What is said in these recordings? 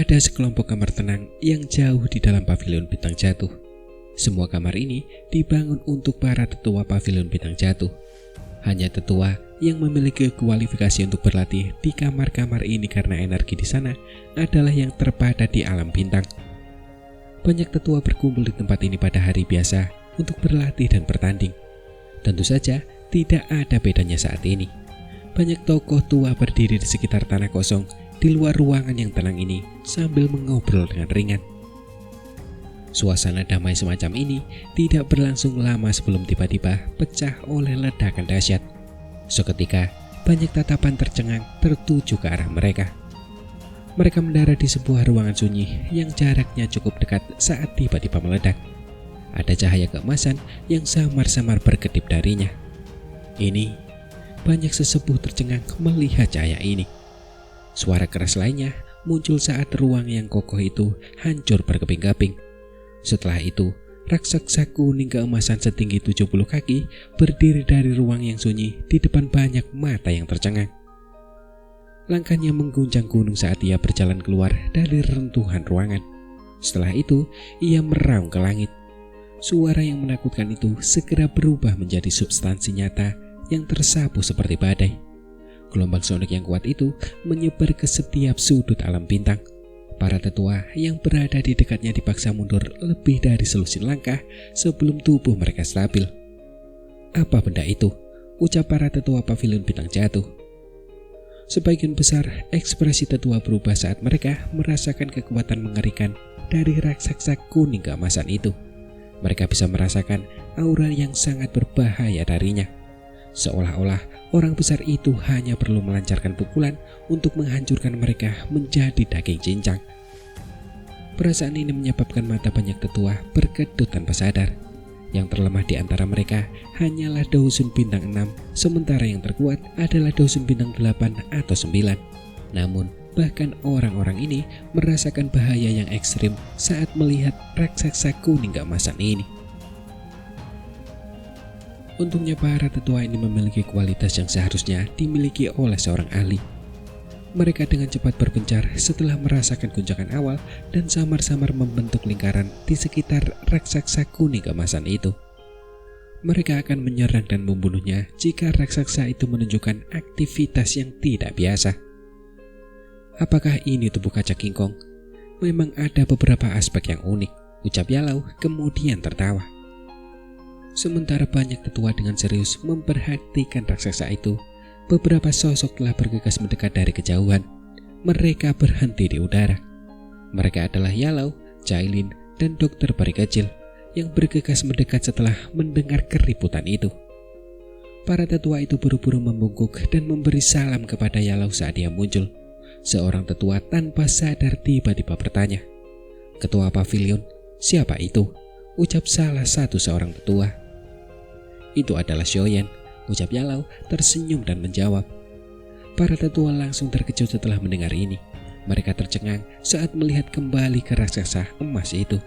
Ada sekelompok kamar tenang yang jauh di dalam pavilion bintang jatuh. Semua kamar ini dibangun untuk para tetua pavilion bintang jatuh. Hanya tetua yang memiliki kualifikasi untuk berlatih di kamar-kamar ini karena energi di sana adalah yang terpadat di alam bintang. Banyak tetua berkumpul di tempat ini pada hari biasa untuk berlatih dan bertanding. Tentu saja tidak ada bedanya saat ini. Banyak tokoh tua berdiri di sekitar tanah kosong di luar ruangan yang tenang ini sambil mengobrol dengan ringan. Suasana damai semacam ini tidak berlangsung lama sebelum tiba-tiba pecah oleh ledakan dahsyat. Seketika, banyak tatapan tercengang tertuju ke arah mereka. Mereka mendarat di sebuah ruangan sunyi yang jaraknya cukup dekat saat tiba-tiba meledak. Ada cahaya keemasan yang samar-samar berkedip darinya. Ini, banyak sesepuh tercengang melihat cahaya ini. Suara keras lainnya muncul saat ruang yang kokoh itu hancur berkeping-keping. Setelah itu, raksasa kuning keemasan setinggi 70 kaki berdiri dari ruang yang sunyi di depan banyak mata yang tercengang. Langkahnya mengguncang gunung saat ia berjalan keluar dari reruntuhan ruangan. Setelah itu, ia meraung ke langit. Suara yang menakutkan itu segera berubah menjadi substansi nyata yang tersapu seperti badai. Gelombang sonik yang kuat itu menyebar ke setiap sudut alam bintang. Para tetua yang berada di dekatnya dipaksa mundur lebih dari selusin langkah sebelum tubuh mereka stabil. "Apa benda itu?" ucap para tetua pavilion bintang jatuh. Sebagian besar ekspresi tetua berubah saat mereka merasakan kekuatan mengerikan dari raksasa kuning keemasan itu. Mereka bisa merasakan aura yang sangat berbahaya darinya. Seolah-olah orang besar itu hanya perlu melancarkan pukulan untuk menghancurkan mereka menjadi daging cincang. Perasaan ini menyebabkan mata banyak tetua berkedut tanpa sadar. Yang terlemah di antara mereka hanyalah Dausun bintang 6, sementara yang terkuat adalah Dausun bintang 8 atau 9. Namun, bahkan orang-orang ini merasakan bahaya yang ekstrim saat melihat raksasa kuning keemasan ini. Untungnya para tetua ini memiliki kualitas yang seharusnya dimiliki oleh seorang ahli. Mereka dengan cepat berpencar setelah merasakan guncangan awal dan samar-samar membentuk lingkaran di sekitar raksasa kuning keemasan itu. Mereka akan menyerang dan membunuhnya jika raksasa itu menunjukkan aktivitas yang tidak biasa. Apakah ini tubuh kaca King Kong? Memang ada beberapa aspek yang unik, ucap Yalau kemudian tertawa. Sementara banyak tetua dengan serius memperhatikan raksasa itu, beberapa sosok telah bergegas mendekat dari kejauhan. Mereka berhenti di udara. Mereka adalah Yalau, Cailin, dan dokter pari kecil yang bergegas mendekat setelah mendengar keributan itu. Para tetua itu buru-buru membungkuk dan memberi salam kepada Yalau saat dia muncul. Seorang tetua tanpa sadar tiba-tiba bertanya, "Ketua pavilion, siapa itu?" ucap salah satu seorang tetua. "Itu adalah Shoyan," ucap Yalau tersenyum dan menjawab. Para tetua langsung terkejut setelah mendengar ini. Mereka tercengang saat melihat kembali ke raksasa emas itu.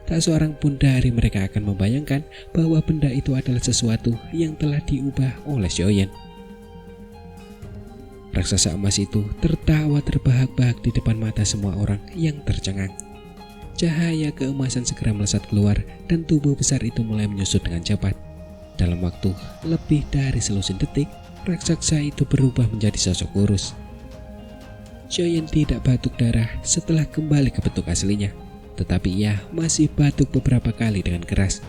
Tak seorang pun dari mereka akan membayangkan bahwa benda itu adalah sesuatu yang telah diubah oleh Shoyan. Raksasa emas itu tertawa terbahak-bahak di depan mata semua orang yang tercengang. Cahaya keemasan segera melesat keluar dan tubuh besar itu mulai menyusut dengan cepat. Dalam waktu lebih dari selusin detik, raksasa itu berubah menjadi sosok kurus. Shoyan tidak batuk darah setelah kembali ke bentuk aslinya, tetapi ia masih batuk beberapa kali dengan keras.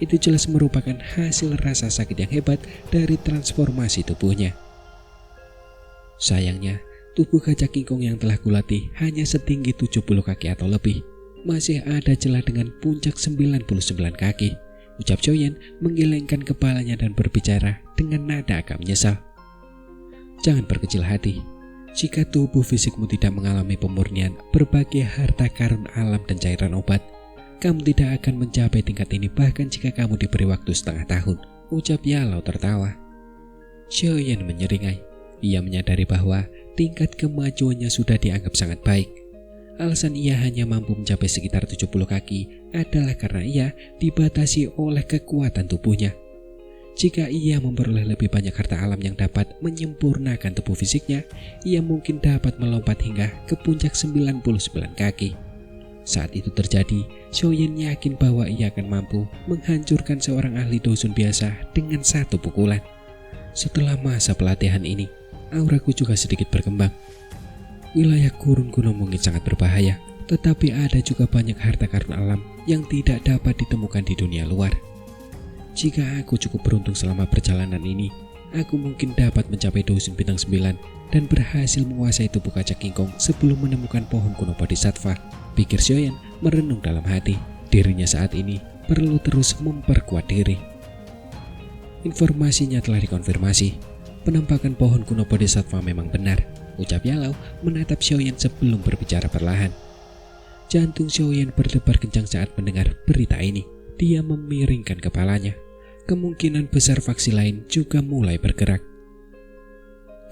Itu jelas merupakan hasil rasa sakit yang hebat dari transformasi tubuhnya. Sayangnya, tubuh kaca King Kong yang telah kulatih hanya setinggi 70 kaki atau lebih. Masih ada celah dengan puncak 99 kaki, ucap Shoyan menggelengkan kepalanya dan berbicara dengan nada agak menyesal. "Jangan berkecil hati. Jika tubuh fisikmu tidak mengalami pemurnian berbagai harta karun alam dan cairan obat, kamu tidak akan mencapai tingkat ini bahkan jika kamu diberi waktu setengah tahun," ucap Yalau tertawa. Shoyan menyeringai. Ia menyadari bahwa tingkat kemajuannya sudah dianggap sangat baik. Alasan ia hanya mampu mencapai sekitar 70 kaki adalah karena ia dibatasi oleh kekuatan tubuhnya. Jika ia memperoleh lebih banyak harta alam yang dapat menyempurnakan tubuh fisiknya, ia mungkin dapat melompat hingga ke puncak 99 kaki. Saat itu terjadi, Xiaoyan yakin bahwa ia akan mampu menghancurkan seorang ahli dusun biasa dengan satu pukulan. Setelah masa pelatihan ini, auraku juga sedikit berkembang. Wilayah gurun kuno mungkin sangat berbahaya, tetapi ada juga banyak harta karun alam yang tidak dapat ditemukan di dunia luar. Jika aku cukup beruntung selama perjalanan ini, aku mungkin dapat mencapai dusun bintang 9 dan berhasil menguasai tubuh kaca kingkong sebelum menemukan pohon kuno Bodhisattva, pikir Xiaoyan merenung dalam hati. Dirinya saat ini perlu terus memperkuat diri. Informasinya telah dikonfirmasi. Penampakan pohon kuno Bodhisattva memang benar, ucap Yalau menatap Xiaoyan sebelum berbicara perlahan. Jantung Xiaoyan berdebar kencang saat mendengar berita ini. Dia memiringkan kepalanya. Kemungkinan besar faksi lain juga mulai bergerak.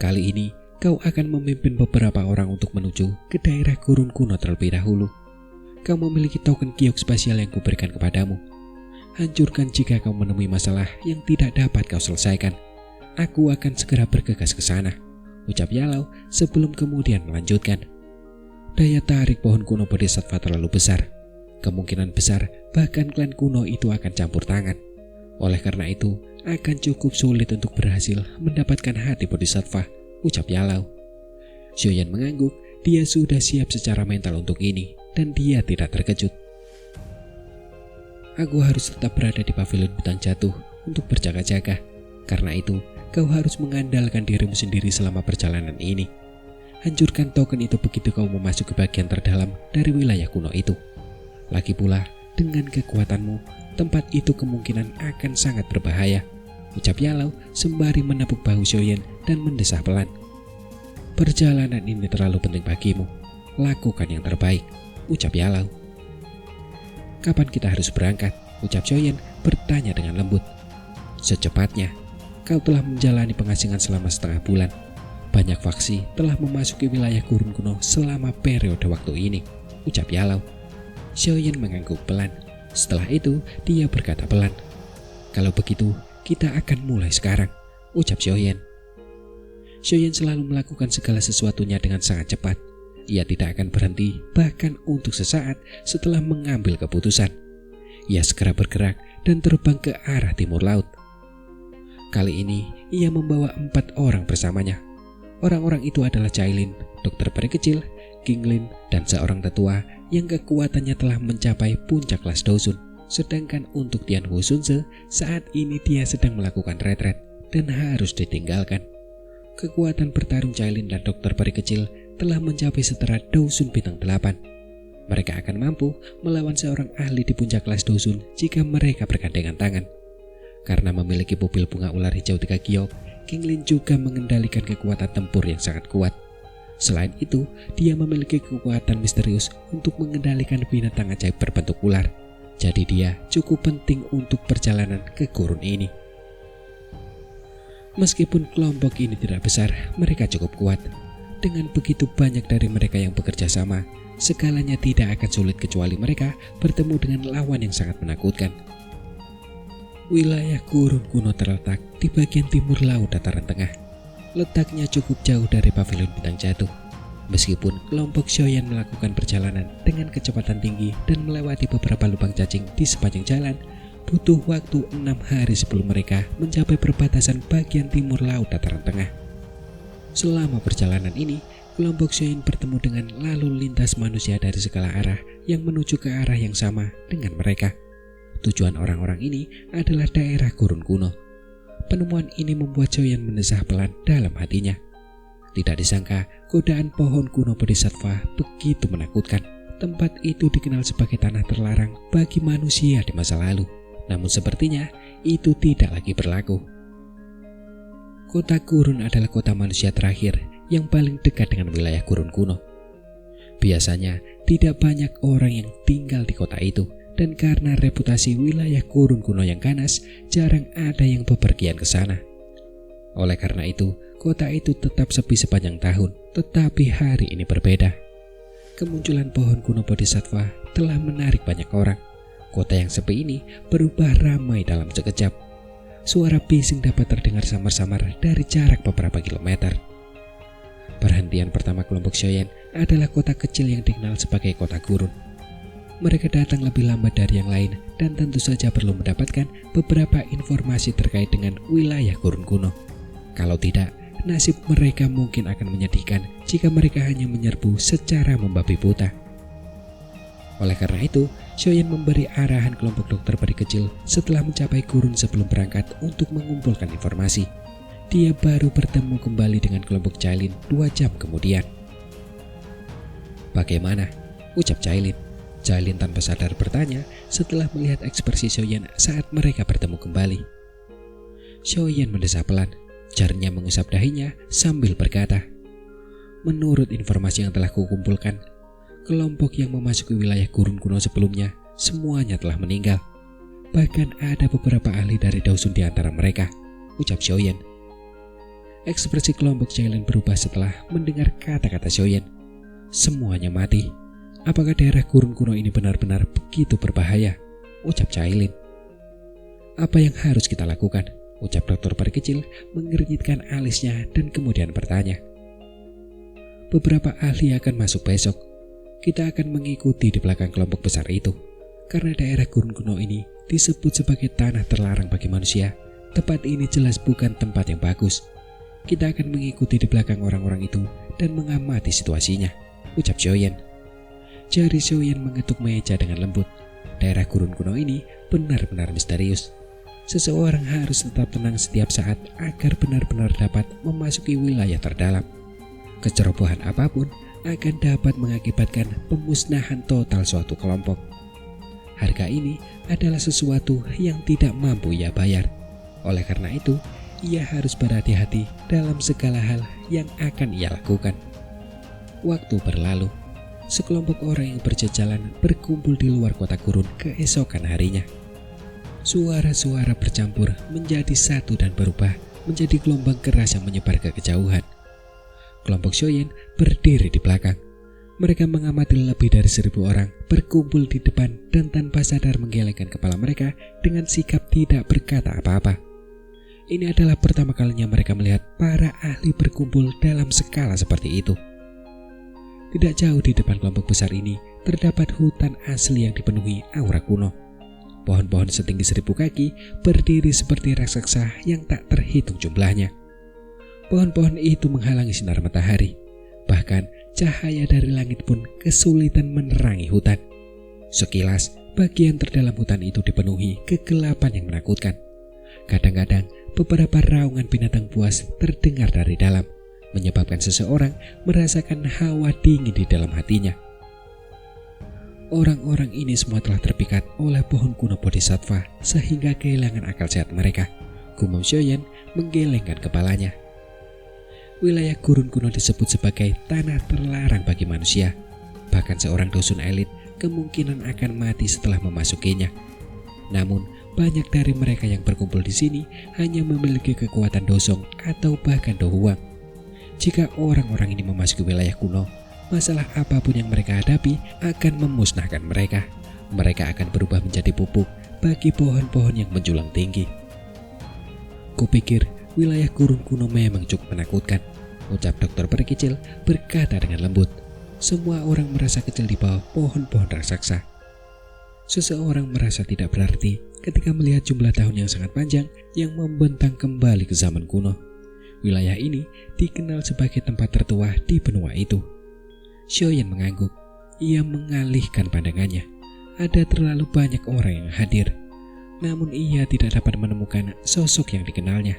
Kali ini, kau akan memimpin beberapa orang untuk menuju ke daerah gurun kuno terlebih dahulu. Kau memiliki token giok spasial yang kuberikan kepadamu. Hancurkan jika kau menemui masalah yang tidak dapat kau selesaikan. Aku akan segera bergegas ke sana, ucap Yalau sebelum kemudian melanjutkan. Daya tarik pohon kuno Bodhisattva terlalu besar. Kemungkinan besar bahkan klan kuno itu akan campur tangan. Oleh karena itu, akan cukup sulit untuk berhasil mendapatkan hati Bodhisattva, ucap Yalau. Xiaoyan mengangguk, dia sudah siap secara mental untuk ini, dan dia tidak terkejut. Aku harus tetap berada di pavilion bintang jatuh untuk berjaga-jaga. Karena itu, kau harus mengandalkan dirimu sendiri selama perjalanan ini. Hancurkan token itu begitu kau memasuki bagian terdalam dari wilayah kuno itu. Lagi pula, dengan kekuatanmu, tempat itu kemungkinan akan sangat berbahaya, ucap Yalau sembari menepuk bahu Xiaoyan dan mendesah pelan. Perjalanan ini terlalu penting bagimu. Lakukan yang terbaik, ucap Yalau. Kapan kita harus berangkat? Ucap Xiaoyan bertanya dengan lembut. Secepatnya, kau telah menjalani pengasingan selama setengah bulan. Banyak faksi telah memasuki wilayah gurun kuno selama periode waktu ini, ucap Yalau. Xiaoyan mengangguk pelan. Setelah itu, dia berkata pelan. Kalau begitu, kita akan mulai sekarang, ucap Xiaoyan. Xiaoyan selalu melakukan segala sesuatunya dengan sangat cepat. Ia tidak akan berhenti, bahkan untuk sesaat setelah mengambil keputusan. Ia segera bergerak dan terbang ke arah timur laut. Kali ini, ia membawa 4 orang bersamanya. Orang-orang itu adalah Cailin, dokter peri kecil, Qinglin, dan seorang tetua yang kekuatannya telah mencapai puncak kelas dusun. Sedangkan untuk Tianhu Sunze, saat ini dia sedang melakukan retret dan harus ditinggalkan. Kekuatan bertarung Cailin dan dokter peri kecil telah mencapai setara dusun bintang 8. Mereka akan mampu melawan seorang ahli di puncak kelas dusun jika mereka bergandengan tangan. Karena memiliki pupil bunga ular hijau 3 giok, Qinglin juga mengendalikan kekuatan tempur yang sangat kuat. Selain itu, dia memiliki kekuatan misterius untuk mengendalikan binatang ajaib berbentuk ular. Jadi dia cukup penting untuk perjalanan ke gurun ini. Meskipun kelompok ini tidak besar, mereka cukup kuat. Dengan begitu banyak dari mereka yang bekerja sama, segalanya tidak akan sulit kecuali mereka bertemu dengan lawan yang sangat menakutkan. Wilayah gurun kuno terletak di bagian timur laut dataran tengah. Letaknya cukup jauh dari pavilion bintang jatuh. Meskipun kelompok Xiaoyan melakukan perjalanan dengan kecepatan tinggi dan melewati beberapa lubang cacing di sepanjang jalan, butuh waktu 6 hari sebelum mereka mencapai perbatasan bagian timur laut dataran tengah. Selama perjalanan ini, kelompok Xiaoyan bertemu dengan lalu lintas manusia dari segala arah yang menuju ke arah yang sama dengan mereka. Tujuan orang-orang ini adalah daerah gurun kuno. Penemuan ini membuat Xiaoyan mendesah pelan dalam hatinya. Tidak disangka, godaan pohon kuno Bodhisattva begitu menakutkan. Tempat itu dikenal sebagai tanah terlarang bagi manusia di masa lalu. Namun sepertinya itu tidak lagi berlaku. Kota gurun adalah kota manusia terakhir yang paling dekat dengan wilayah gurun kuno. Biasanya tidak banyak orang yang tinggal di kota itu. Dan karena reputasi wilayah gurun kuno yang ganas, jarang ada yang bepergian ke sana. Oleh karena itu, kota itu tetap sepi sepanjang tahun, tetapi hari ini berbeda. Kemunculan pohon kuno Bodhisattva telah menarik banyak orang. Kota yang sepi ini berubah ramai dalam sekejap. suara bising dapat terdengar samar-samar dari jarak beberapa kilometer. Perhentian pertama kelompok Xiaoyan adalah kota kecil yang dikenal sebagai kota gurun. Mereka datang lebih lambat dari yang lain dan tentu saja perlu mendapatkan beberapa informasi terkait dengan wilayah gurun kuno. Kalau tidak, nasib mereka mungkin akan menyedihkan jika mereka hanya menyerbu secara membabi buta. Oleh karena itu, Xiaoyan memberi arahan kelompok dokter peri kecil setelah mencapai gurun sebelum berangkat untuk mengumpulkan informasi. Dia baru bertemu kembali dengan kelompok Cailin 2 jam kemudian. "Bagaimana?" ucap Cailin. Cailin tanpa sadar bertanya setelah melihat ekspresi Xiaoyan saat mereka bertemu kembali. Xiaoyan mendesah pelan, jarinya mengusap dahinya sambil berkata, "Menurut informasi yang telah kukumpulkan, kelompok yang memasuki wilayah gurun kuno sebelumnya semuanya telah meninggal. Bahkan ada beberapa ahli dari Daosun di antara mereka," ucap Xiaoyan. Ekspresi kelompok Cailin berubah setelah mendengar kata-kata Xiaoyan. "Semuanya mati. Apakah daerah gurun kuno ini benar-benar begitu berbahaya?" ucap Cailin. "Apa yang harus kita lakukan?" ucap dokter peri kecil mengernyitkan alisnya dan kemudian bertanya. "Beberapa ahli akan masuk besok. Kita akan mengikuti di belakang kelompok besar itu. Karena daerah gurun kuno ini disebut sebagai tanah terlarang bagi manusia, tempat ini jelas bukan tempat yang bagus. Kita akan mengikuti di belakang orang-orang itu dan mengamati situasinya," ucap Xiaoyan. Jari Xiaoyan mengetuk meja dengan lembut. Daerah gurun kuno ini benar-benar misterius. Seseorang harus tetap tenang setiap saat agar benar-benar dapat memasuki wilayah terdalam. Kecerobohan apapun akan dapat mengakibatkan pemusnahan total suatu kelompok. Harga ini adalah sesuatu yang tidak mampu ia bayar. Oleh karena itu, ia harus berhati-hati dalam segala hal yang akan ia lakukan. Waktu berlalu. Sekelompok orang yang berjajalan berkumpul di luar kota gurun keesokan harinya. Suara-suara bercampur menjadi satu dan berubah menjadi gelombang keras yang menyebar ke kejauhan. Kelompok Xiaoyan berdiri di belakang. Mereka mengamati lebih dari 1.000 orang berkumpul di depan dan tanpa sadar menggelengkan kepala mereka dengan sikap tidak berkata apa-apa. Ini adalah pertama kalinya mereka melihat para ahli berkumpul dalam skala seperti itu. Tidak jauh di depan kelompok besar ini terdapat hutan asli yang dipenuhi aura kuno. Pohon-pohon setinggi 1.000 kaki berdiri seperti raksasa yang tak terhitung jumlahnya. Pohon-pohon itu menghalangi sinar matahari. Bahkan cahaya dari langit pun kesulitan menerangi hutan. Sekilas, bagian terdalam hutan itu dipenuhi kegelapan yang menakutkan. Kadang-kadang, beberapa raungan binatang buas terdengar dari dalam, menyebabkan seseorang merasakan hawa dingin di dalam hatinya. Orang-orang ini semua telah terpikat oleh pohon kuno Bodhisattva sehingga kehilangan akal sehat mereka. Gumam Xiaoyan menggelengkan kepalanya. Wilayah gurun kuno disebut sebagai tanah terlarang bagi manusia. Bahkan seorang dosun elit kemungkinan akan mati setelah memasukinya. Namun, banyak dari mereka yang berkumpul di sini hanya memiliki kekuatan dosong atau bahkan dohuang. Jika orang-orang ini memasuki wilayah kuno, masalah apapun yang mereka hadapi akan memusnahkan mereka. Mereka akan berubah menjadi pupuk bagi pohon-pohon yang menjulang tinggi. Kupikir wilayah gurun kuno memang cukup menakutkan, ucap dokter peri kecil berkata dengan lembut. Semua orang merasa kecil di bawah pohon-pohon raksasa. Seseorang merasa tidak berarti ketika melihat jumlah tahun yang sangat panjang yang membentang kembali ke zaman kuno. Wilayah ini dikenal sebagai tempat tertua di benua itu. Xiaoyan mengangguk. Ia mengalihkan pandangannya. Ada terlalu banyak orang yang hadir. Namun ia tidak dapat menemukan sosok yang dikenalnya.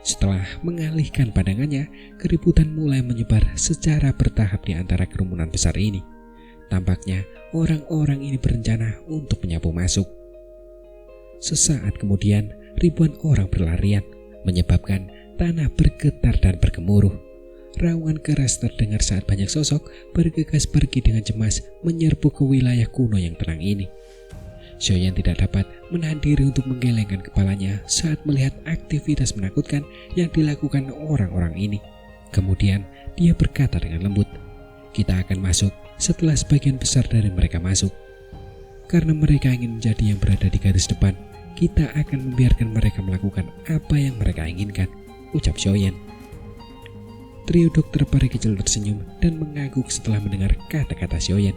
Setelah mengalihkan pandangannya, keributan mulai menyebar secara bertahap di antara kerumunan besar ini. Tampaknya orang-orang ini berencana untuk menyapu masuk. Sesaat kemudian, ribuan orang berlarian, menyebabkan tanah bergetar dan bergemuruh. Raungan keras terdengar saat banyak sosok bergegas pergi dengan cemas menyerbu ke wilayah kuno yang tenang ini. Xiaoyan tidak dapat menahan diri untuk menggelengkan kepalanya saat melihat aktivitas menakutkan yang dilakukan orang-orang ini. Kemudian dia berkata dengan lembut, "Kita akan masuk setelah sebagian besar dari mereka masuk. Karena mereka ingin menjadi yang berada di garis depan, kita akan membiarkan mereka melakukan apa yang mereka inginkan, ucap Xiaoyan. Trio dokter peri kecil tersenyum dan mengangguk setelah mendengar kata-kata Xiaoyan.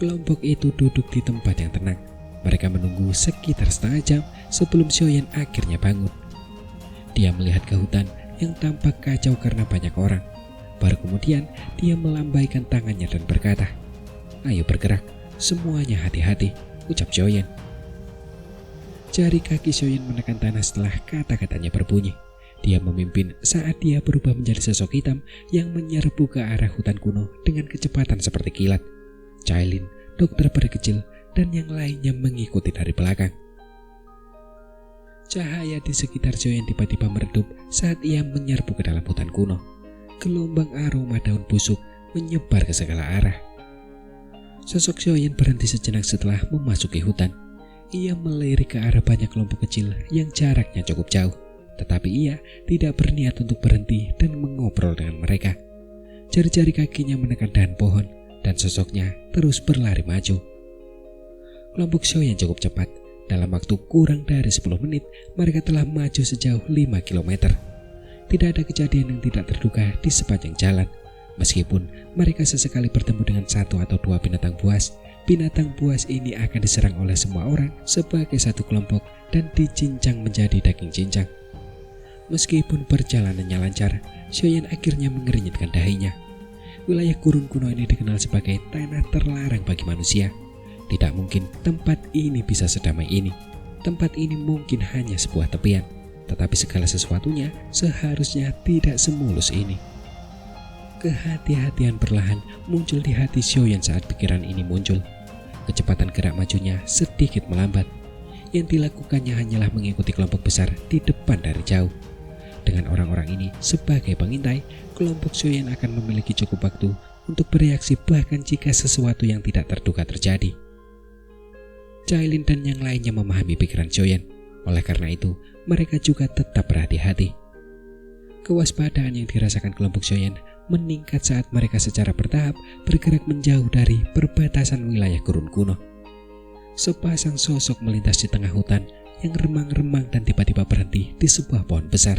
Kelompok itu duduk di tempat yang tenang. Mereka menunggu sekitar setengah jam sebelum Xiaoyan akhirnya bangun. Dia melihat ke hutan yang tampak kacau karena banyak orang. Baru kemudian dia melambaikan tangannya dan berkata, "Ayo bergerak, semuanya hati-hati," ucap Xiaoyan. Jari kaki Xiaoyan menekan tanah setelah kata-katanya berbunyi. Dia memimpin saat dia berubah menjadi sosok hitam yang menyerbu ke arah hutan kuno dengan kecepatan seperti kilat. Cailin, dokter peri kecil, dan yang lainnya mengikuti dari belakang. Cahaya di sekitar Xiaoyan tiba-tiba meredup saat ia menyerbu ke dalam hutan kuno. Gelombang aroma daun busuk menyebar ke segala arah. Sosok Xiaoyan berhenti sejenak setelah memasuki hutan. Ia melirik ke arah banyak kelompok kecil yang jaraknya cukup jauh, tetapi ia tidak berniat untuk berhenti dan mengobrol dengan mereka. Jari-jari kakinya menekan dahan pohon dan sosoknya terus berlari maju. Kelompok Xiaoyan cukup cepat. Dalam waktu kurang dari 10 menit, mereka telah maju sejauh 5 km. Tidak ada kejadian yang tidak terduga di sepanjang jalan. Meskipun mereka sesekali bertemu dengan satu atau dua binatang buas ini akan diserang oleh semua orang sebagai satu kelompok dan dicincang menjadi daging cincang. Meskipun perjalanannya lancar, Xiaoyan akhirnya mengernyitkan dahinya. Wilayah gurun kuno ini dikenal sebagai tanah terlarang bagi manusia. Tidak mungkin tempat ini bisa sedamai ini. Tempat ini mungkin hanya sebuah tepian, tetapi segala sesuatunya seharusnya tidak semulus ini. Kehati-hatian perlahan muncul di hati Xiaoyan saat pikiran ini muncul. Kecepatan gerak majunya sedikit melambat. Yang dilakukannya hanyalah mengikuti kelompok besar di depan dari jauh. Dengan orang-orang ini sebagai pengintai, kelompok Xiaoyan akan memiliki cukup waktu untuk bereaksi bahkan jika sesuatu yang tidak terduga terjadi. Cailin dan yang lainnya memahami pikiran Xiaoyan. Oleh karena itu, mereka juga tetap berhati-hati. Kewaspadaan yang dirasakan kelompok Xiaoyan meningkat saat mereka secara bertahap bergerak menjauh dari perbatasan wilayah gurun kuno. Sepasang sosok melintas di tengah hutan yang remang-remang dan tiba-tiba berhenti di sebuah pohon besar.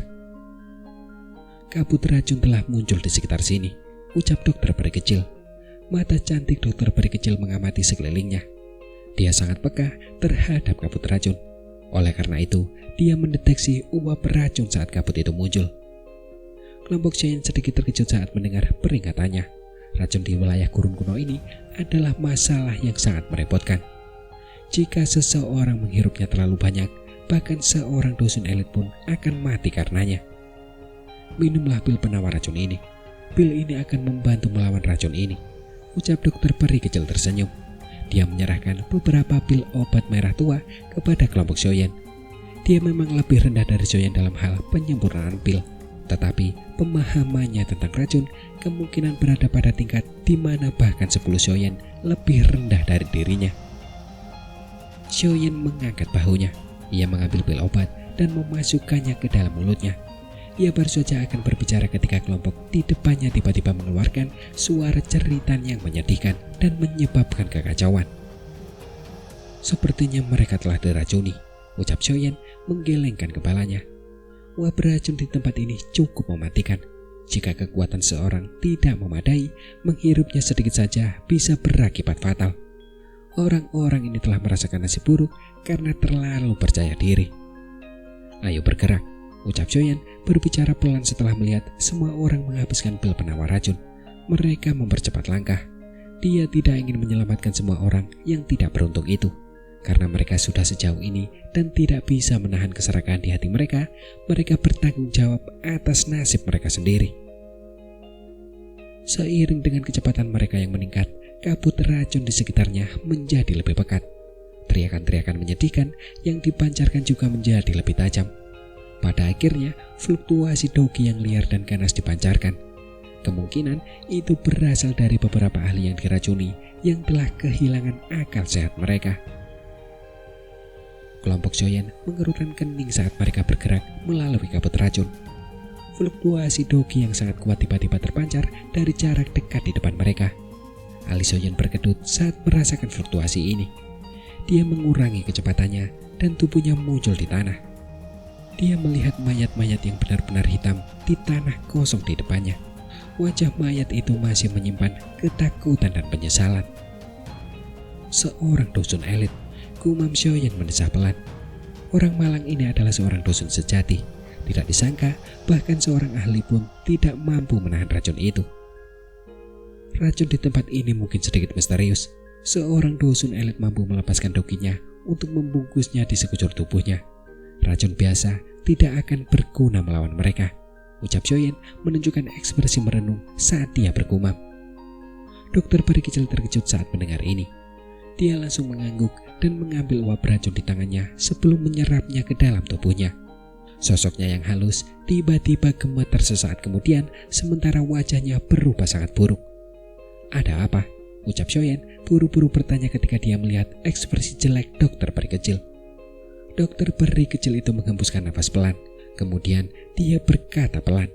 "Kabut racun telah muncul di sekitar sini," ucap dokter peri kecil. Mata cantik dokter peri kecil mengamati sekelilingnya. Dia sangat peka terhadap kabut racun. Oleh karena itu, dia mendeteksi uap beracun saat kabut itu muncul. Kelompok Xiaoyan sedikit terkejut saat mendengar peringatannya. Racun di wilayah gurun kuno ini adalah masalah yang sangat merepotkan. Jika seseorang menghirupnya terlalu banyak, bahkan seorang dosen elit pun akan mati karenanya. "Minumlah pil penawar racun ini. Pil ini akan membantu melawan racun ini," ucap dokter peri kecil tersenyum. Dia menyerahkan beberapa pil obat merah tua kepada kelompok Xiaoyan. Dia memang lebih rendah dari Xiaoyan dalam hal penyempurnaan pil, tetapi pemahamannya tentang racun kemungkinan berada pada tingkat di mana bahkan 10 Xiaoyan lebih rendah dari dirinya. Xiaoyan mengangkat bahunya. Ia mengambil pil obat dan memasukkannya ke dalam mulutnya. Ia baru saja akan berbicara ketika kelompok di depannya tiba-tiba mengeluarkan suara jeritan yang menyedihkan dan menyebabkan kekacauan. "Sepertinya mereka telah diracuni," ucap Xiaoyan menggelengkan kepalanya. "Wabah beracun di tempat ini cukup mematikan. Jika kekuatan seorang tidak memadai, menghirupnya sedikit saja bisa berakibat fatal. Orang-orang ini telah merasakan nasib buruk karena terlalu percaya diri." "Ayo bergerak," ucap Xiaoyan berbicara pelan setelah melihat semua orang menghabiskan pil penawar racun. Mereka mempercepat langkah. Dia tidak ingin menyelamatkan semua orang yang tidak beruntung itu. Karena mereka sudah sejauh ini dan tidak bisa menahan keserakahan di hati mereka, mereka bertanggung jawab atas nasib mereka sendiri. Seiring dengan kecepatan mereka yang meningkat, kabut racun di sekitarnya menjadi lebih pekat. Teriakan-teriakan menyedihkan yang dipancarkan juga menjadi lebih tajam. Pada akhirnya, fluktuasi dogi yang liar dan ganas dipancarkan. Kemungkinan itu berasal dari beberapa ahli yang diracuni yang telah kehilangan akal sehat mereka. Kelompok Xiaoyan mengerutkan kening saat mereka bergerak melalui kabut racun. Fluktuasi dogi yang sangat kuat tiba-tiba terpancar dari jarak dekat di depan mereka. Alis Xiaoyan berkedut saat merasakan fluktuasi ini. dia mengurangi kecepatannya dan tubuhnya muncul di tanah. Dia melihat mayat-mayat yang benar-benar hitam di tanah kosong di depannya. Wajah mayat itu masih menyimpan ketakutan dan penyesalan. Seorang dusun elit, gumam Xiaoyan mendesah pelan. Orang malang ini adalah seorang dusun sejati. Tidak disangka, bahkan seorang ahli pun tidak mampu menahan racun itu. Racun di tempat ini mungkin sedikit misterius. Seorang dusun elit mampu melepaskan doginya untuk membungkusnya di sekujur tubuhnya. Racun biasa tidak akan berguna melawan mereka, ucap Xiaoyan menunjukkan ekspresi merenung saat dia bergumam. Dokter peri kecil terkejut saat mendengar ini. Dia langsung mengangguk dan mengambil uap racun di tangannya sebelum menyerapnya ke dalam tubuhnya. Sosoknya yang halus tiba-tiba gemetar sesaat kemudian, sementara wajahnya berubah sangat buruk. Ada apa? Ucap Xiaoyan buru-buru bertanya ketika dia melihat ekspresi jelek dokter peri kecil. Dokter peri kecil itu menghembuskan nafas pelan. Kemudian dia berkata pelan,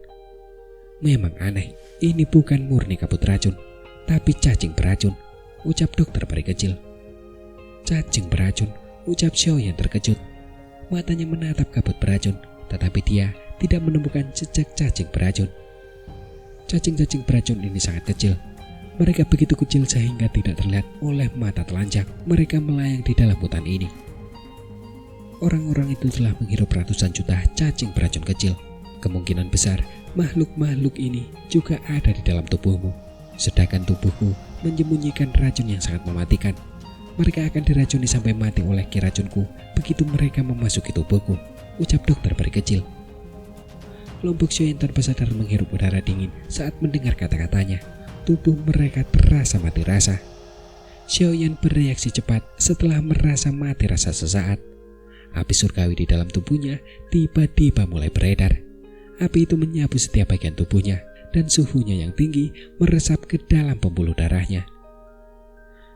"Memang aneh, ini bukan murni kabut racun, tapi cacing beracun," ucap dokter peri kecil. "Cacing beracun," ucap Xiaoyan terkejut. Matanya menatap kabut beracun, tetapi dia tidak menemukan jejak cacing beracun. Cacing-cacing beracun ini sangat kecil. Mereka begitu kecil sehingga tidak terlihat oleh mata telanjang. Mereka melayang di dalam hutan ini. Orang-orang itu telah menghirup ratusan juta cacing beracun kecil. Kemungkinan besar makhluk-makhluk ini juga ada di dalam tubuhmu. Sedangkan tubuhku menyembunyikan racun yang sangat mematikan. Mereka akan diracuni sampai mati oleh racunku begitu mereka memasuki tubuhku, ucap dokter peri kecil. Kelompok Xiaoyan tanpa sadar menghirup udara dingin saat mendengar kata-katanya. Tubuh mereka terasa mati rasa. Xiaoyan bereaksi cepat setelah merasa mati rasa sesaat. Api surgawi di dalam tubuhnya tiba-tiba mulai beredar. Api itu menyapu setiap bagian tubuhnya dan suhunya yang tinggi meresap ke dalam pembuluh darahnya.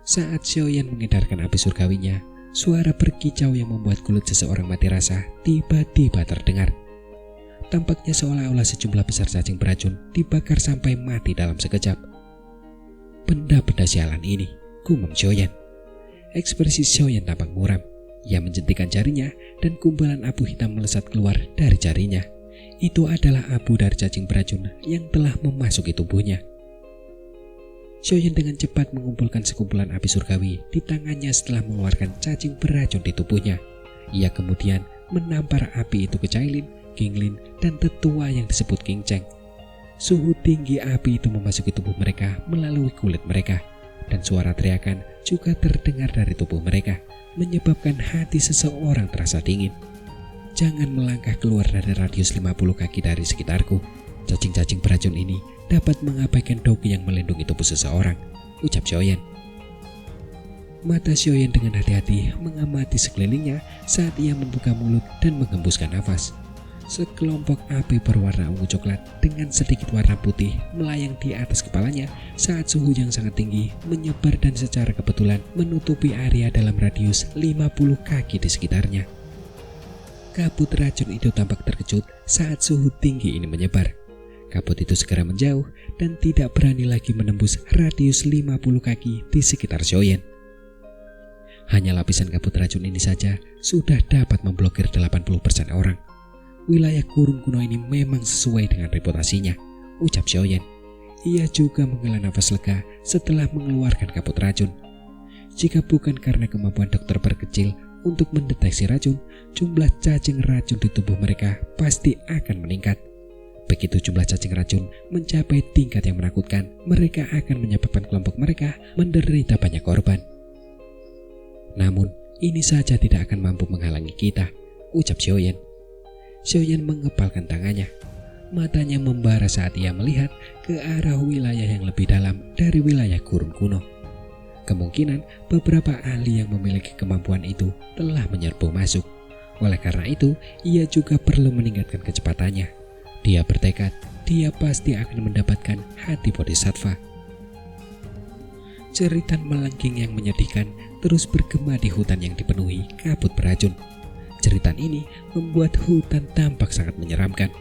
Saat Xiaoyan mengedarkan api surgawinya, suara berkicau yang membuat kulit seseorang mati rasa tiba-tiba terdengar. Tampaknya seolah-olah sejumlah besar cacing beracun dibakar sampai mati dalam sekejap. Benda-benda sialan ini, gumam Xiaoyan. Ekspresi Xiaoyan tampak muram. Ia menjentikan jarinya dan kumpulan abu hitam melesat keluar dari jarinya. Itu adalah abu dari cacing beracun yang telah memasuki tubuhnya. Xiaoyan dengan cepat mengumpulkan sekumpulan api surgawi di tangannya setelah mengeluarkan cacing beracun di tubuhnya. Ia kemudian menampar api itu ke Cailin, Qinglin, dan tetua yang disebut Qing Cheng. Suhu tinggi api itu memasuki tubuh mereka melalui kulit mereka, dan suara teriakan juga terdengar dari tubuh mereka, menyebabkan hati seseorang terasa dingin. Jangan melangkah keluar dari radius 50 kaki dari sekitarku. Cacing-cacing beracun ini dapat mengabaikan dogi yang melindungi tubuh seseorang, ucap Xiaoyan. Mata Xiaoyan dengan hati-hati mengamati sekelilingnya saat ia membuka mulut dan menghembuskan nafas. Sekelompok api berwarna ungu coklat dengan sedikit warna putih melayang di atas kepalanya saat suhu yang sangat tinggi menyebar dan secara kebetulan menutupi area dalam radius 50 kaki di sekitarnya. Kabut racun itu tampak terkejut saat suhu tinggi ini menyebar. Kabut itu segera menjauh dan tidak berani lagi menembus radius 50 kaki di sekitar Xiaoyan. Hanya lapisan kabut racun ini saja sudah dapat memblokir 80% orang. Wilayah gurun kuno ini memang sesuai dengan reputasinya, ucap Xiaoyan. Ia juga menghela nafas lega setelah mengeluarkan kabut racun. Jika bukan karena kemampuan dokter perkecil untuk mendeteksi racun, jumlah cacing racun di tubuh mereka pasti akan meningkat. Begitu jumlah cacing racun mencapai tingkat yang menakutkan, mereka akan menyebabkan kelompok mereka menderita banyak korban. Namun, ini saja tidak akan mampu menghalangi kita, ucap Xiaoyan. Xiaoyan mengepalkan tangannya. Matanya membara saat ia melihat ke arah wilayah yang lebih dalam dari wilayah gurun kuno. Kemungkinan beberapa ahli yang memiliki kemampuan itu telah menyerbu masuk. Oleh karena itu, ia juga perlu meningkatkan kecepatannya. Dia bertekad, dia pasti akan mendapatkan hati bodhisattva. Jeritan melengking yang menyedihkan terus bergema di hutan yang dipenuhi kabut beracun. Jeritan ini membuat hutan tampak sangat menyeramkan.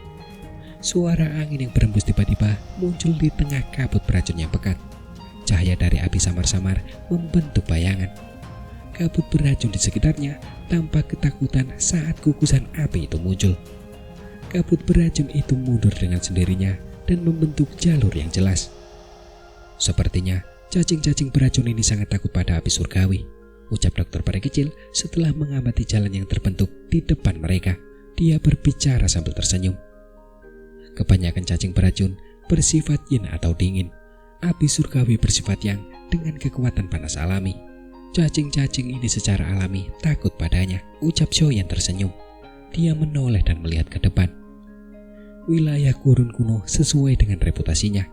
Suara angin yang berembus tiba-tiba muncul di tengah kabut beracun yang pekat. Cahaya dari api samar-samar membentuk bayangan. kabut beracun di sekitarnya tampak ketakutan saat gugusan api itu muncul. Kabut beracun itu mundur dengan sendirinya dan membentuk jalur yang jelas. Sepertinya cacing-cacing beracun ini sangat takut pada api surgawi, ucap dokter peri kecil setelah mengamati jalan yang terbentuk di depan mereka. Dia berbicara sambil tersenyum. Kebanyakan cacing beracun bersifat yin atau dingin. Api surgawi bersifat yang dengan kekuatan panas alami. Cacing-cacing ini secara alami takut padanya, ucap Xiaoyan tersenyum. Dia menoleh dan melihat ke depan. Wilayah gurun kuno sesuai dengan reputasinya,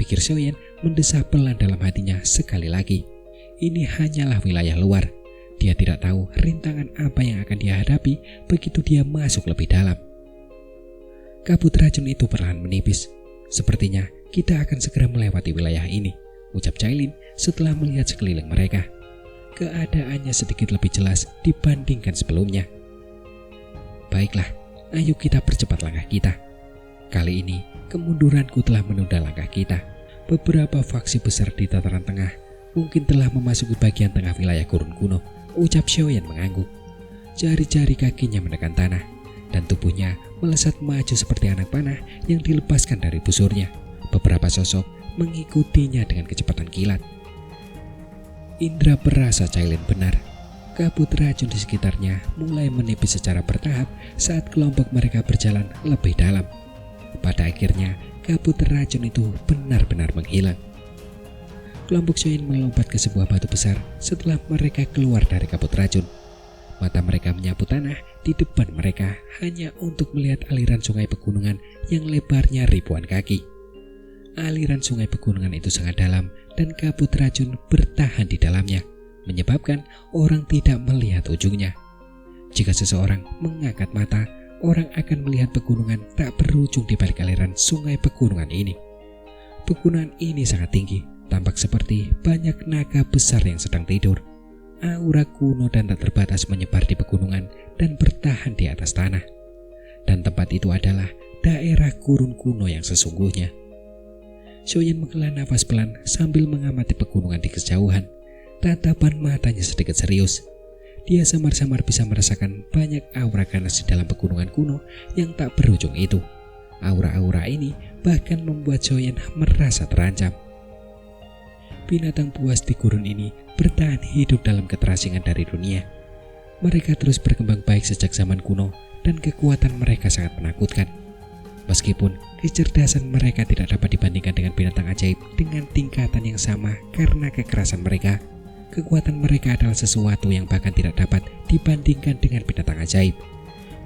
pikir Xiaoyan mendesah pelan dalam hatinya sekali lagi. Ini hanyalah wilayah luar. Dia tidak tahu rintangan apa yang akan dia hadapi begitu dia masuk lebih dalam. Kabut racun itu perlahan menipis. Sepertinya kita akan segera melewati wilayah ini, ucap Cailin setelah melihat sekeliling mereka. Keadaannya sedikit lebih jelas dibandingkan sebelumnya. Baiklah, ayo kita percepat langkah kita. Kali ini, kemunduranku telah menunda langkah kita. Beberapa faksi besar di dataran tengah mungkin telah memasuki bagian tengah wilayah gurun kuno, ucap Xiaoyan mengangguk. Jari-jari kakinya menekan tanah, dan tubuhnya melesat maju seperti anak panah yang dilepaskan dari busurnya. Beberapa sosok mengikutinya dengan kecepatan kilat. Indra perasa Cailin benar. Kabut racun di sekitarnya mulai menipis secara bertahap saat kelompok mereka berjalan lebih dalam. Pada akhirnya, kabut racun itu benar-benar menghilang. Kelompok Xiaoyan melompat ke sebuah batu besar setelah mereka keluar dari kabut racun. Mata mereka menyapu tanah di depan mereka hanya untuk melihat aliran sungai pegunungan yang lebarnya ribuan kaki. Aliran sungai pegunungan itu sangat dalam dan kabut racun bertahan di dalamnya, menyebabkan orang tidak melihat ujungnya. Jika seseorang mengangkat mata, orang akan melihat pegunungan tak berujung di balik aliran sungai pegunungan ini. Pegunungan ini sangat tinggi, tampak seperti banyak naga besar yang sedang tidur. Aura kuno dan tak terbatas menyebar di pegunungan dan bertahan di atas tanah. Dan tempat itu adalah daerah gurun kuno yang sesungguhnya. Xiaoyan menghela nafas pelan sambil mengamati pegunungan di kejauhan. Tatapan matanya sedikit serius. Dia samar-samar bisa merasakan banyak aura ganas di dalam pegunungan kuno yang tak berujung itu. Aura-aura ini bahkan membuat Xiaoyan merasa terancam. Binatang buas di gurun ini bertahan hidup dalam keterasingan dari dunia. Mereka terus berkembang baik sejak zaman kuno dan kekuatan mereka sangat menakutkan. Meskipun kecerdasan mereka tidak dapat dibandingkan dengan binatang ajaib dengan tingkatan yang sama karena kekerasan mereka, kekuatan mereka adalah sesuatu yang bahkan tidak dapat dibandingkan dengan binatang ajaib,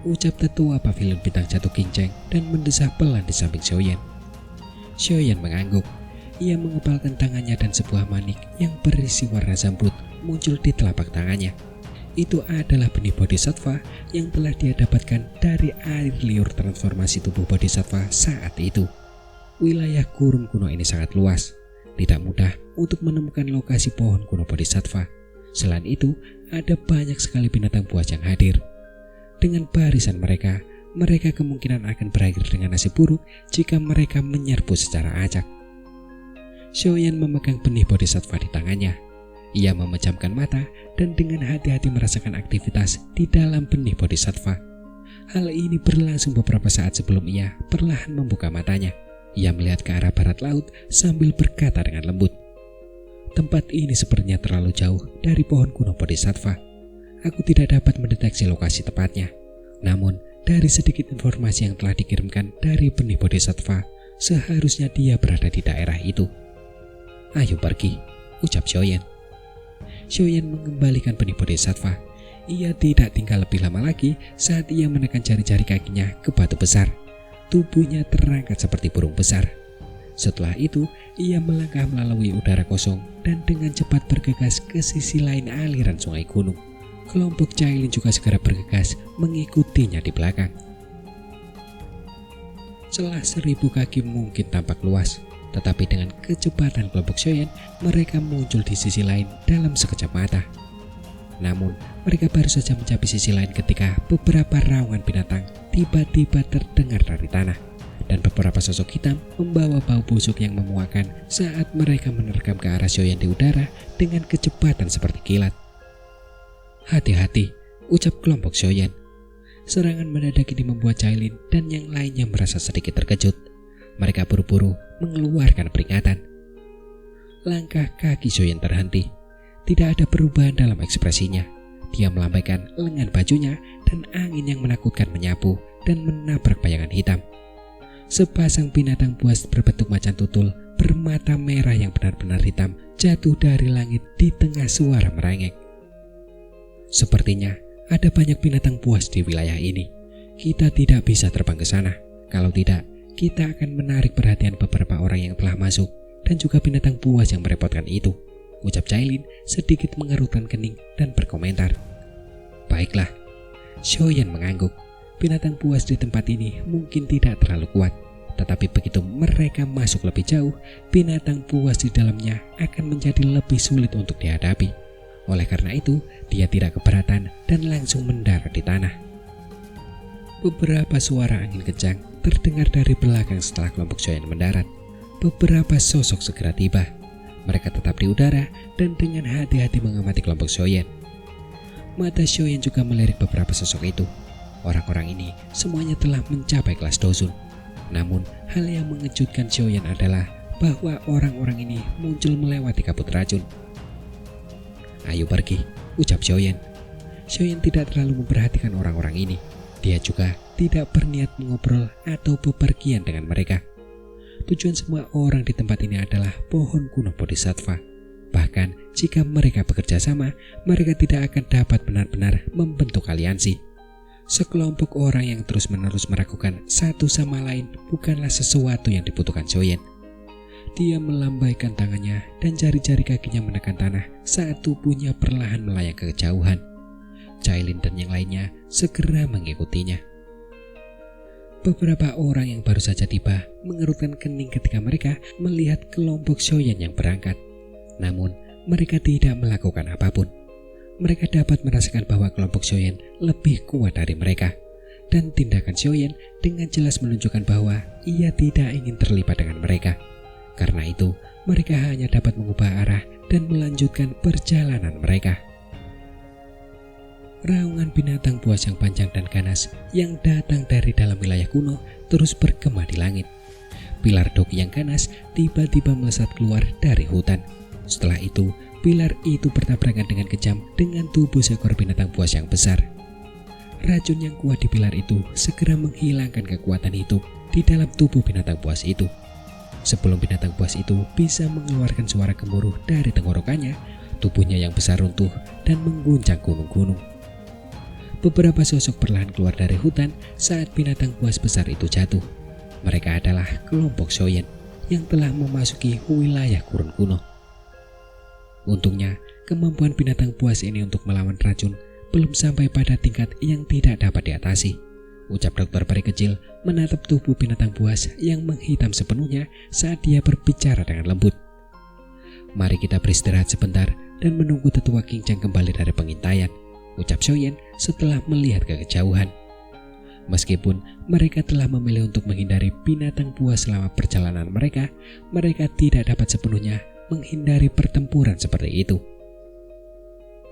ucap tetua pavilion bintang jatuh Qingcheng dan mendesah pelan di samping Xiaoyan. Xiaoyan mengangguk. Ia mengepalkan tangannya dan sebuah manik yang berisi warna zamrud muncul di telapak tangannya. Itu adalah benih bodhisattva yang telah dia dapatkan dari air liur transformasi tubuh bodhisattva saat itu. Wilayah gurun kuno ini sangat luas. Tidak mudah untuk menemukan lokasi pohon kuno bodhisattva. Selain itu, ada banyak sekali binatang buas yang hadir. Dengan barisan mereka kemungkinan akan berakhir dengan nasib buruk jika mereka menyerbu secara acak. Xiaoyan memegang benih bodhisattva di tangannya. Ia memejamkan mata dan dengan hati-hati merasakan aktivitas di dalam benih bodhisattva. Hal ini berlangsung beberapa saat sebelum ia perlahan membuka matanya. Ia melihat ke arah barat laut sambil berkata dengan lembut, "Tempat ini sepertinya terlalu jauh dari pohon kuno bodhisattva. Aku tidak dapat mendeteksi lokasi tepatnya. Namun, dari sedikit informasi yang telah dikirimkan dari benih bodhisattva, seharusnya dia berada di daerah itu." "Ayo pergi," ucap Xiaoyan. Xiaoyan mengembalikan benih bodhisattva. Ia tidak tinggal lebih lama lagi saat ia menekan jari-jari kakinya ke batu besar. Tubuhnya terangkat seperti burung besar. Setelah itu, ia melangkah melalui udara kosong dan dengan cepat bergegas ke sisi lain aliran sungai gunung. Kelompok Cailin juga segera bergegas mengikutinya di belakang. Celah 1000 kaki mungkin tampak luas, tetapi dengan kecepatan kelompok Xiaoyan, mereka muncul di sisi lain dalam sekejap mata. Namun, mereka baru saja mencapai sisi lain ketika beberapa raungan binatang tiba-tiba terdengar dari tanah, dan beberapa sosok hitam membawa bau busuk yang memuakan saat mereka menerkam ke arah Xiaoyan di udara dengan kecepatan seperti kilat. Hati-hati, ucap kelompok Shoyan. Serangan mendadak ini membuat Cailin dan yang lainnya merasa sedikit terkejut. Mereka buru-buru mengeluarkan peringatan. Langkah kaki Shoyan terhenti. Tidak ada perubahan dalam ekspresinya. Dia melambaikan lengan bajunya dan angin yang menakutkan menyapu dan menabrak bayangan hitam. Sepasang binatang buas berbentuk macan tutul bermata merah yang benar-benar hitam jatuh dari langit di tengah suara merengek. Sepertinya ada banyak binatang buas di wilayah ini. Kita tidak bisa terbang ke sana. Kalau tidak, kita akan menarik perhatian beberapa orang yang telah masuk dan juga binatang buas yang merepotkan itu, ucap Cailin sedikit mengerutkan kening dan berkomentar. Baiklah. Shoyan mengangguk. Binatang buas di tempat ini mungkin tidak terlalu kuat, tetapi begitu mereka masuk lebih jauh, binatang buas di dalamnya akan menjadi lebih sulit untuk dihadapi. Oleh karena itu, dia tidak keberatan dan langsung mendarat di tanah. Beberapa suara angin kencang terdengar dari belakang setelah kelompok Shoyan mendarat. Beberapa sosok segera tiba. Mereka tetap di udara dan dengan hati-hati mengamati kelompok Shoyan. Mata Shoyan juga melirik beberapa sosok itu. Orang-orang ini semuanya telah mencapai kelas Dozun. Namun, hal yang mengejutkan Shoyan adalah bahwa orang-orang ini muncul melewati kabut racun. Ayo pergi, ucap Shoyan. Shoyan tidak terlalu memperhatikan orang-orang ini. Dia juga tidak berniat mengobrol atau bepergian dengan mereka. Tujuan semua orang di tempat ini adalah pohon kuno Bodhisattva. Bahkan jika mereka bekerja sama, mereka tidak akan dapat benar-benar membentuk aliansi. Sekelompok orang yang terus-menerus meragukan satu sama lain bukanlah sesuatu yang dibutuhkan Shoyan. Dia melambaikan tangannya dan jari-jari kakinya menekan tanah saat tubuhnya perlahan melayang ke kejauhan. Cailin dan yang lainnya segera mengikutinya. Beberapa orang yang baru saja tiba mengerutkan kening ketika mereka melihat kelompok Shoyan yang berangkat. Namun, mereka tidak melakukan apapun. Mereka dapat merasakan bahwa kelompok Shoyan lebih kuat dari mereka. Dan tindakan Shoyan dengan jelas menunjukkan bahwa ia tidak ingin terlibat dengan mereka. Karena itu, mereka hanya dapat mengubah arah dan melanjutkan perjalanan mereka. Raungan binatang buas yang panjang dan ganas yang datang dari dalam wilayah kuno terus bergema di langit. Pilar dogi yang ganas tiba-tiba melesat keluar dari hutan. Setelah itu, pilar itu bertabrakan dengan kejam dengan tubuh seekor binatang buas yang besar. Racun yang kuat di pilar itu segera menghilangkan kekuatan hidup di dalam tubuh binatang buas itu. Sebelum binatang buas itu bisa mengeluarkan suara gemuruh dari tenggorokannya, tubuhnya yang besar runtuh dan mengguncang gunung-gunung. Beberapa sosok perlahan keluar dari hutan saat binatang buas besar itu jatuh. Mereka adalah kelompok Shoyan yang telah memasuki wilayah gurun kuno. Untungnya, kemampuan binatang buas ini untuk melawan racun belum sampai pada tingkat yang tidak dapat diatasi, ucap dokter peri kecil menatap tubuh binatang buas yang menghitam sepenuhnya saat dia berbicara dengan lembut. Mari kita beristirahat sebentar dan menunggu tetua Qingchang kembali dari pengintaian, ucap Shoyan setelah melihat ke kejauhan. Meskipun mereka telah memilih untuk menghindari binatang buas selama perjalanan mereka, mereka tidak dapat sepenuhnya menghindari pertempuran seperti itu.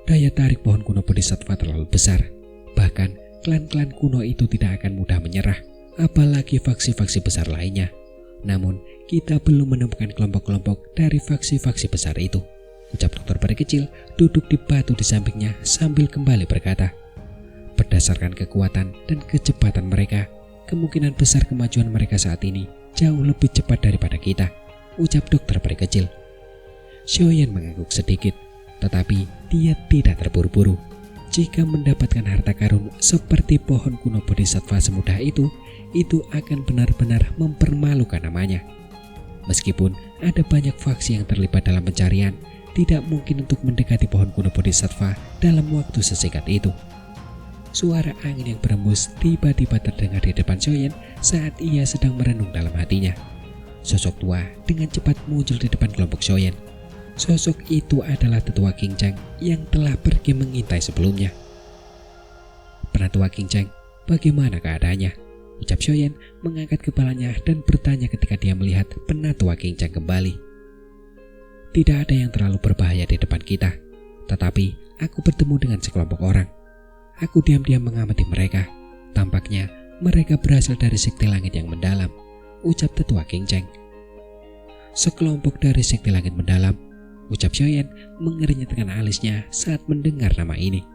Daya tarik pohon kuno Bodhisattva terlalu besar. Bahkan klan-klan kuno itu tidak akan mudah menyerah, apalagi faksi-faksi besar lainnya. Namun, kita belum menemukan kelompok-kelompok dari faksi-faksi besar itu, ucap dokter peri kecil duduk di batu di sampingnya sambil kembali berkata, berdasarkan kekuatan dan kecepatan mereka, kemungkinan besar kemajuan mereka saat ini jauh lebih cepat daripada kita, ucap dokter peri kecil. Shoyan mengangguk sedikit, tetapi dia tidak terburu-buru. Jika mendapatkan harta karun seperti pohon kuno Bodhisattva semudah itu akan benar-benar mempermalukan namanya. Meskipun ada banyak faksi yang terlibat dalam pencarian, tidak mungkin untuk mendekati pohon kuno Bodhisattva dalam waktu sesingkat itu. Suara angin yang berembus tiba-tiba terdengar di depan Shoyan saat ia sedang merenung dalam hatinya. Sosok tua dengan cepat muncul di depan kelompok Shoyan. Sosok itu adalah tetua Qingchang yang telah pergi mengintai sebelumnya. Penatua Qingchang, bagaimana keadaannya? Ucap Shoyan mengangkat kepalanya dan bertanya ketika dia melihat penatua Qingchang kembali. Tidak ada yang terlalu berbahaya di depan kita, tetapi aku bertemu dengan sekelompok orang. Aku diam-diam mengamati mereka. Tampaknya mereka berasal dari sekte langit yang mendalam, ucap tetua King Cheng. Sekelompok dari sekte langit mendalam, ucap Xiaoyan mengernyitkan alisnya saat mendengar nama ini.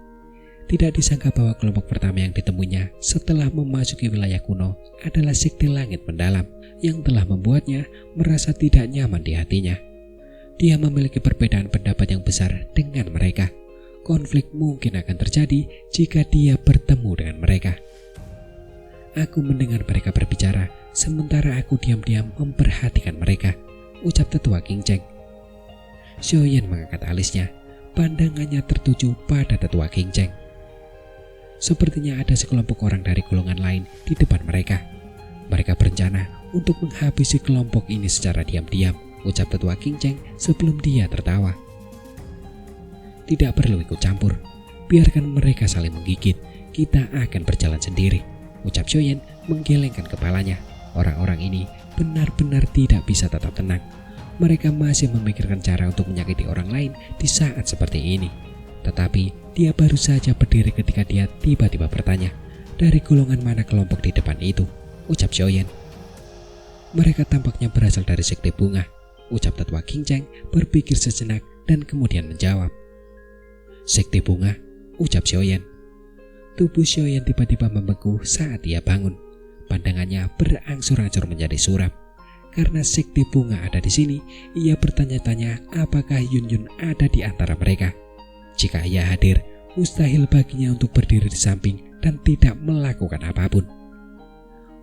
Tidak disangka bahwa kelompok pertama yang ditemuinya setelah memasuki wilayah kuno adalah sekte langit mendalam yang telah membuatnya merasa tidak nyaman di hatinya. Dia memiliki perbedaan pendapat yang besar dengan mereka. Konflik mungkin akan terjadi jika dia bertemu dengan mereka. Aku mendengar mereka berbicara, sementara aku diam-diam memperhatikan mereka, ucap tetua King Cheng. Xiaoyan mengangkat alisnya, pandangannya tertuju pada tetua King Cheng. Sepertinya ada sekelompok orang dari golongan lain di depan mereka. Mereka berencana untuk menghabisi kelompok ini secara diam-diam, ucap tetua King Cheng sebelum dia tertawa. Tidak perlu ikut campur, biarkan mereka saling menggigit, kita akan berjalan sendiri, ucap Xiaoyan menggelengkan kepalanya. Orang-orang ini benar-benar tidak bisa tetap tenang. Mereka masih memikirkan cara untuk menyakiti orang lain di saat seperti ini. Tetapi dia baru saja berdiri ketika dia tiba-tiba bertanya, dari golongan mana kelompok di depan itu, ucap Xiaoyan. Mereka tampaknya berasal dari sekte bunga, ucap tetua King Cheng berpikir sejenak dan kemudian menjawab. Sekte bunga, ucap Xiaoyan. Tubuh Xiaoyan tiba-tiba membeku saat dia bangun. Pandangannya berangsur-angsur menjadi suram. Karena sekte bunga ada di sini, ia bertanya-tanya apakah Yun Yun ada di antara mereka. Jika ia hadir, mustahil baginya untuk berdiri di samping dan tidak melakukan apapun.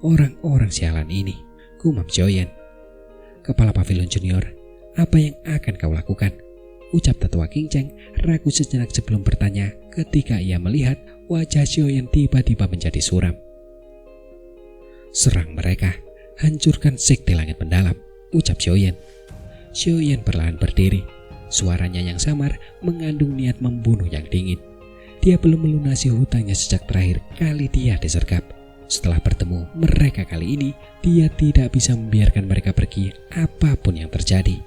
Orang-orang sialan ini, gumam Xiaoyan. Kepala Pavilion Junior, apa yang akan kau lakukan? Ucap tetua King Cheng ragu sejenak sebelum bertanya ketika ia melihat wajah Xiaoyan tiba-tiba menjadi suram. Serang mereka, hancurkan sekte langit mendalam, ucap Xiaoyan. Xiaoyan perlahan berdiri. Suaranya yang samar mengandung niat membunuh yang dingin. Dia belum melunasi hutangnya sejak terakhir kali dia disergap. Setelah bertemu mereka kali ini, dia tidak bisa membiarkan mereka pergi apapun yang terjadi.